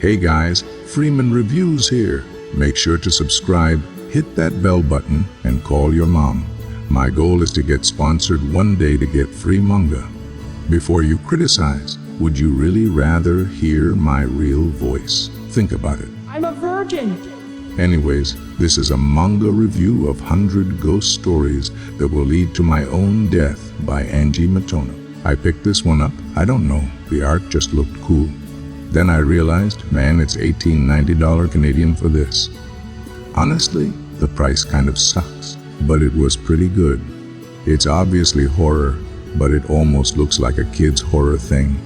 Hey guys, Freeman Reviews here. Make sure to subscribe, hit that bell button, and call your mom. My goal is to get sponsored one day to get free manga. Before you criticize, would you really rather hear my real voice? Think about it. I'm a virgin. Anyways, this is a manga review of 100 ghost stories that will lead to my own death by Angie Matono. I picked this one up, I don't know, the art just looked cool. Then I realized, man, it's $18.90 Canadian for this. Honestly, the price kind of sucks, but it was pretty good. It's obviously horror, but it almost looks like a kid's horror thing,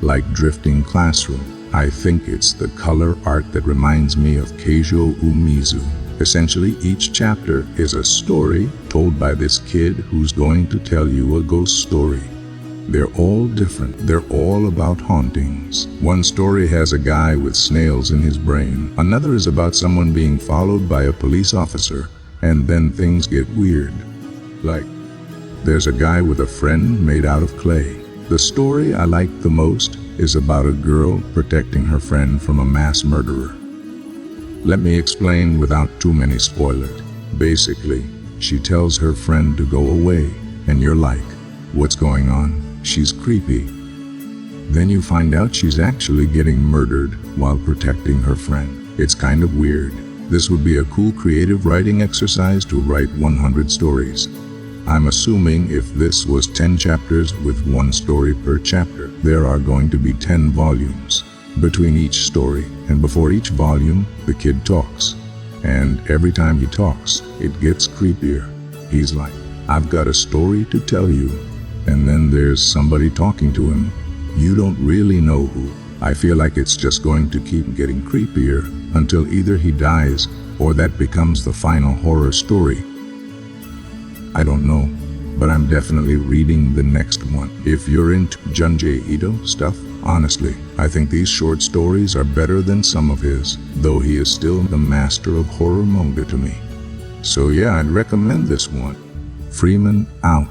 like Drifting Classroom. I think it's the color art that reminds me of Keijo Umizu. Essentially, each chapter is a story told by this kid who's going to tell you a ghost story. They're all different. They're all about hauntings. One story has a guy with snails in his brain. Another is about someone being followed by a police officer, and then things get weird. Like, there's a guy with a friend made out of clay. The story I like the most is about a girl protecting her friend from a mass murderer. Let me explain without too many spoilers. Basically, she tells her friend to go away, and you're like, what's going on? She's creepy. Then you find out she's actually getting murdered while protecting her friend. It's kind of weird. This would be a cool creative writing exercise to write 100 stories. I'm assuming if this was 10 chapters with one story per chapter, there are going to be 10 volumes between each story, and before each volume, the kid talks. And every time he talks, it gets creepier. He's like, I've got a story to tell you. And then there's somebody talking to him. You don't really know who. I feel like it's just going to keep getting creepier until either he dies or that becomes the final horror story. I don't know, but I'm definitely reading the next one. If you're into Junji Ito stuff, honestly, I think these short stories are better than some of his, though he is still the master of horror manga to me. So yeah, I'd recommend this one. Freeman out.